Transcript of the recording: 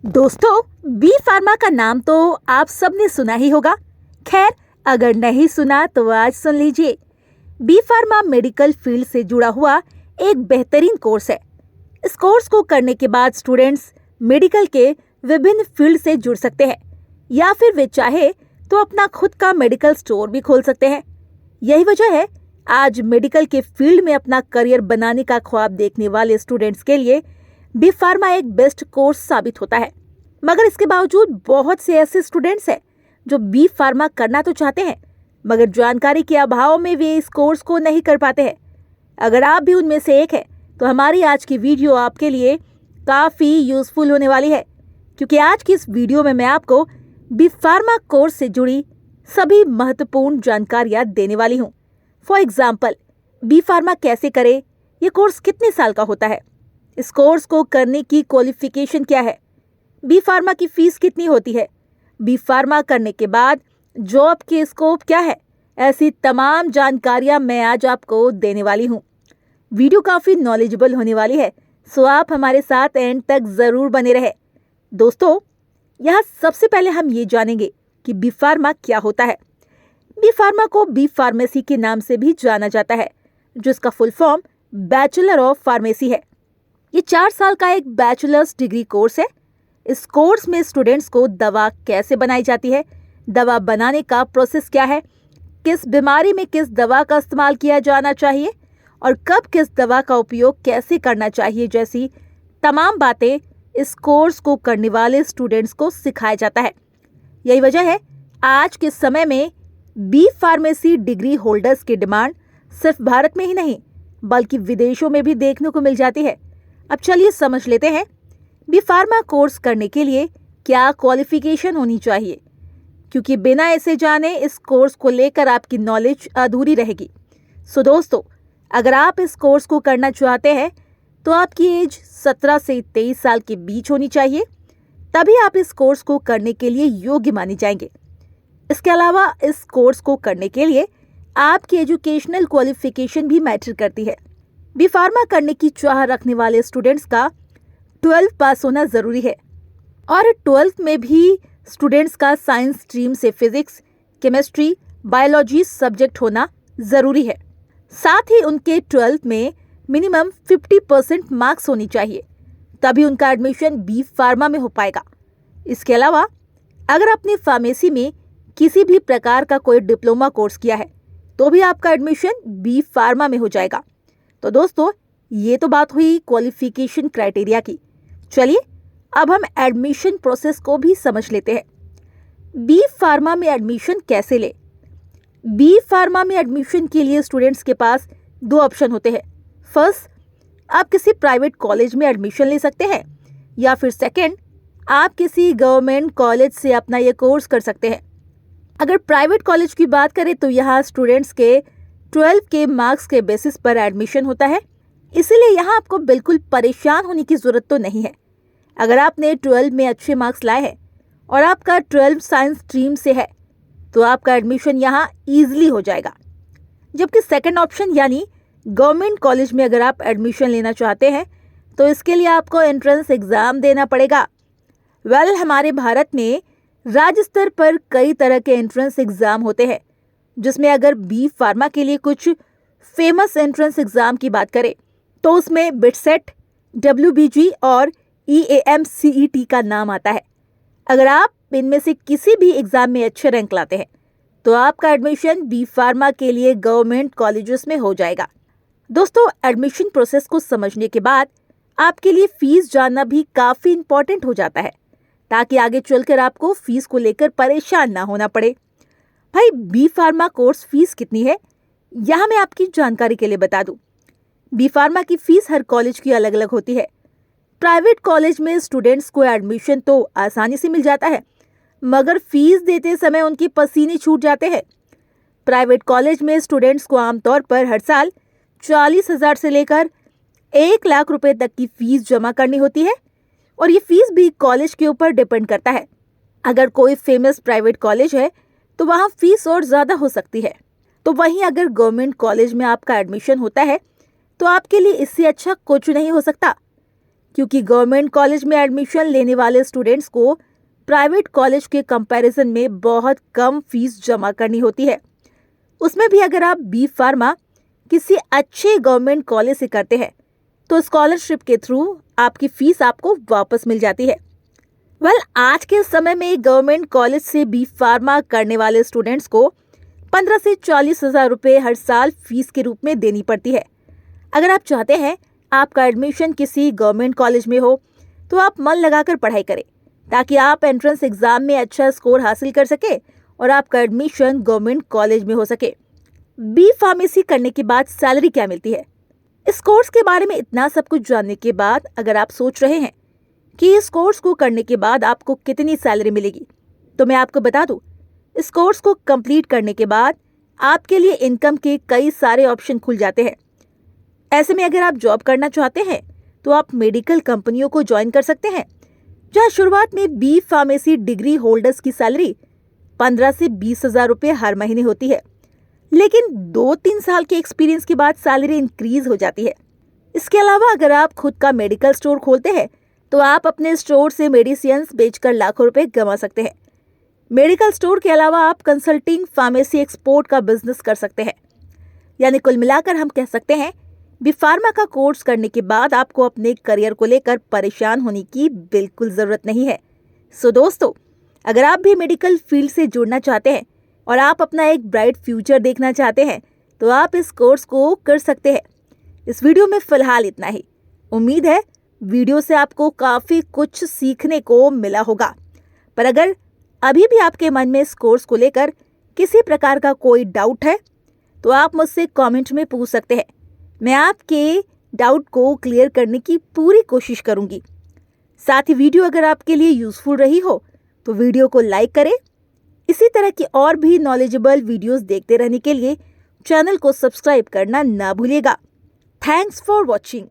दोस्तों, B pharma का नाम तो आप सबने सुना ही होगा। खैर, अगर नहीं सुना तो आज सुन लीजिए। बी फार्मा मेडिकल फील्ड से जुड़ा हुआ एक बेहतरीन कोर्स है। इस कोर्स को करने के बाद स्टूडेंट्स मेडिकल के विभिन्न फील्ड से जुड़ सकते हैं या फिर वे चाहे तो अपना खुद का मेडिकल स्टोर भी खोल सकते हैं। यही वजह है आज मेडिकल के फील्ड में अपना करियर बनाने का ख्वाब देखने वाले स्टूडेंट्स के लिए बी फार्मा एक बेस्ट कोर्स साबित होता है। मगर इसके बावजूद बहुत से ऐसे स्टूडेंट्स हैं जो बी फार्मा करना तो चाहते हैं, मगर जानकारी के अभाव में वे इस कोर्स को नहीं कर पाते हैं। अगर आप भी उनमें से एक हैं, तो हमारी आज की वीडियो आपके लिए काफ़ी यूज़फुल होने वाली है, क्योंकि आज की इस वीडियो में मैं आपको बी फार्मा कोर्स से जुड़ी सभी महत्वपूर्ण जानकारियाँ देने वाली हूँ। फॉर एग्जाम्पल, बी फार्मा कैसे करें, ये कोर्स कितने साल का होता है, इस कोर्स को करने की क्वालिफिकेशन क्या है, बी फार्मा की फीस कितनी होती है, बी फार्मा करने के बाद जॉब के स्कोप क्या है, ऐसी तमाम जानकारियां मैं आज आपको देने वाली हूं। वीडियो काफ़ी नॉलेजेबल होने वाली है, सो आप हमारे साथ एंड तक ज़रूर बने रहे। दोस्तों, यहाँ सबसे पहले हम ये जानेंगे कि बी फार्मा क्या होता है। बी फार्मा को बी फार्मेसी के नाम से भी जाना जाता है, जिसका full form bachelor of pharmacy है। ये 4 साल का एक बैचलर्स डिग्री कोर्स है। इस कोर्स में स्टूडेंट्स को दवा कैसे बनाई जाती है, दवा बनाने का प्रोसेस क्या है, किस बीमारी में किस दवा का इस्तेमाल किया जाना चाहिए और कब किस दवा का उपयोग कैसे करना चाहिए जैसी तमाम बातें इस कोर्स को करने वाले स्टूडेंट्स को सिखाया जाता है। यही वजह है आज के समय में बी फार्मेसी डिग्री होल्डर्स की डिमांड सिर्फ भारत में ही नहीं बल्कि विदेशों में भी देखने को मिल जाती है। अब चलिए समझ लेते हैं बी फार्मा कोर्स करने के लिए क्या क्वालिफिकेशन होनी चाहिए, क्योंकि बिना ऐसे जाने इस कोर्स को लेकर आपकी नॉलेज अधूरी रहेगी। सो दोस्तों, अगर आप इस कोर्स को करना चाहते हैं तो आपकी एज 17 से 23 साल के बीच होनी चाहिए, तभी आप इस कोर्स को करने के लिए योग्य माने जाएंगे। इसके अलावा इस कोर्स को करने के लिए आपकी एजुकेशनल क्वालिफिकेशन भी मैटर करती है। बी फार्मा करने की चाह रखने वाले स्टूडेंट्स का 12 पास होना ज़रूरी है और 12th में भी स्टूडेंट्स का साइंस स्ट्रीम से फिजिक्स, केमिस्ट्री, बायोलॉजी सब्जेक्ट होना ज़रूरी है। साथ ही उनके 12th में मिनिमम 50% मार्क्स होनी चाहिए, तभी उनका एडमिशन बी फार्मा में हो पाएगा। इसके अलावा अगर आपने फार्मेसी में किसी भी प्रकार का कोई डिप्लोमा कोर्स किया है तो भी आपका एडमिशन बी फार्मा में हो जाएगा। तो दोस्तों, ये तो बात हुई क्वालिफिकेशन क्राइटेरिया की। चलिए अब हम एडमिशन प्रोसेस को भी समझ लेते हैं। बी फार्मा में एडमिशन कैसे ले। बी फार्मा में एडमिशन के लिए स्टूडेंट्स के पास 2 ऑप्शन होते हैं। फर्स्ट, आप किसी प्राइवेट कॉलेज में एडमिशन ले सकते हैं, या फिर सेकंड, आप किसी गवर्नमेंट कॉलेज से अपना ये कोर्स कर सकते हैं। अगर प्राइवेट कॉलेज की बात करें तो यहाँ स्टूडेंट्स के 12 के मार्क्स के बेसिस पर एडमिशन होता है, इसीलिए यहाँ आपको बिल्कुल परेशान होने की ज़रूरत तो नहीं है। अगर आपने 12 में अच्छे मार्क्स लाए हैं और आपका 12 साइंस स्ट्रीम से है तो आपका एडमिशन यहाँ ईजिली हो जाएगा। जबकि सेकंड ऑप्शन यानी गवर्नमेंट कॉलेज में अगर आप एडमिशन लेना चाहते हैं तो इसके लिए आपको एंट्रेंस एग्ज़ाम देना पड़ेगा। हमारे भारत में राज्य स्तर पर कई तरह के एंट्रेंस एग्ज़ाम होते हैं, जिसमें अगर बी फार्मा के लिए कुछ फेमस एंट्रेंस एग्ज़ाम की बात करें तो उसमें बिटसेट, WBG और EAMCET का नाम आता है। अगर आप इनमें से किसी भी एग्ज़ाम में अच्छे रैंक लाते हैं तो आपका एडमिशन बी फार्मा के लिए गवर्नमेंट कॉलेजेस में हो जाएगा। दोस्तों, एडमिशन प्रोसेस को समझने के बाद आपके लिए फ़ीस जानना भी काफ़ी इम्पॉर्टेंट हो जाता है, ताकि आगे चलकर आपको फ़ीस को लेकर परेशान ना होना पड़े। भाई, बी फार्मा कोर्स फीस कितनी है, यहाँ मैं आपकी जानकारी के लिए बता दूं। बी फार्मा की फ़ीस हर कॉलेज की अलग अलग होती है। प्राइवेट कॉलेज में स्टूडेंट्स को एडमिशन तो आसानी से मिल जाता है, मगर फीस देते समय उनके पसीने छूट जाते हैं। प्राइवेट कॉलेज में स्टूडेंट्स को आमतौर पर हर साल 40,000 से लेकर 1 लाख रुपए तक की फ़ीस जमा करनी होती है, और ये फीस भी कॉलेज के ऊपर डिपेंड करता है। अगर कोई फेमस प्राइवेट कॉलेज है तो वहाँ फीस और ज़्यादा हो सकती है। तो वहीं अगर गवर्नमेंट कॉलेज में आपका एडमिशन होता है तो आपके लिए इससे अच्छा कुछ नहीं हो सकता, क्योंकि गवर्नमेंट कॉलेज में एडमिशन लेने वाले स्टूडेंट्स को प्राइवेट कॉलेज के कंपैरिजन में बहुत कम फीस जमा करनी होती है। उसमें भी अगर आप बी फार्मा किसी अच्छे गवर्नमेंट कॉलेज से करते हैं तो स्कॉलरशिप के थ्रू आपकी फीस आपको वापस मिल जाती है। आज के समय में गवर्नमेंट कॉलेज से बी फार्मा करने वाले स्टूडेंट्स को 15 से 40 हजार रुपये हर साल फीस के रूप में देनी पड़ती है। अगर आप चाहते हैं आपका एडमिशन किसी गवर्नमेंट कॉलेज में हो तो आप मन लगाकर पढ़ाई करें ताकि आप एंट्रेंस एग्जाम में अच्छा स्कोर हासिल कर सके और आपका एडमिशन गवर्नमेंट कॉलेज में हो सके। बी फार्मेसी करने के बाद सैलरी क्या मिलती है? इस कोर्स के बारे में इतना सब कुछ जानने के बाद अगर आप सोच रहे हैं कि इस कोर्स को करने के बाद आपको कितनी सैलरी मिलेगी, तो मैं आपको बता दूं, इस कोर्स को कंप्लीट करने के बाद आपके लिए इनकम के कई सारे ऑप्शन खुल जाते हैं। ऐसे में अगर आप जॉब करना चाहते हैं तो आप मेडिकल कंपनियों को ज्वाइन कर सकते हैं, जहां शुरुआत में बी फार्मेसी डिग्री होल्डर्स की सैलरी 15 से 20 हजार रुपये हर महीने होती है, लेकिन 2-3 साल के एक्सपीरियंस के बाद सैलरी इंक्रीज हो जाती है। इसके अलावा अगर आप खुद का मेडिकल स्टोर खोलते हैं तो आप अपने स्टोर से मेडिसिन्स बेचकर लाखों रुपए कमा सकते हैं। मेडिकल स्टोर के अलावा आप कंसल्टिंग, फार्मेसी एक्सपोर्ट का बिजनेस कर सकते हैं। यानी कुल मिलाकर हम कह सकते हैं बी फार्मा का कोर्स करने के बाद आपको अपने करियर को लेकर परेशान होने की बिल्कुल जरूरत नहीं है। सो दोस्तों, अगर आप भी मेडिकल फील्ड से जुड़ना चाहते हैं और आप अपना एक ब्राइट फ्यूचर देखना चाहते हैं तो आप इस कोर्स को कर सकते हैं। इस वीडियो में फिलहाल इतना ही। उम्मीद है वीडियो से आपको काफी कुछ सीखने को मिला होगा, पर अगर अभी भी आपके मन में इस कोर्स को लेकर किसी प्रकार का कोई डाउट है तो आप मुझसे कमेंट में पूछ सकते हैं। मैं आपके डाउट को क्लियर करने की पूरी कोशिश करूंगी। साथ ही वीडियो अगर आपके लिए यूजफुल रही हो तो वीडियो को लाइक करें। इसी तरह की और भी नॉलेजेबल वीडियोस देखते रहने के लिए चैनल को सब्सक्राइब करना ना भूलिएगा। Thanks for watching.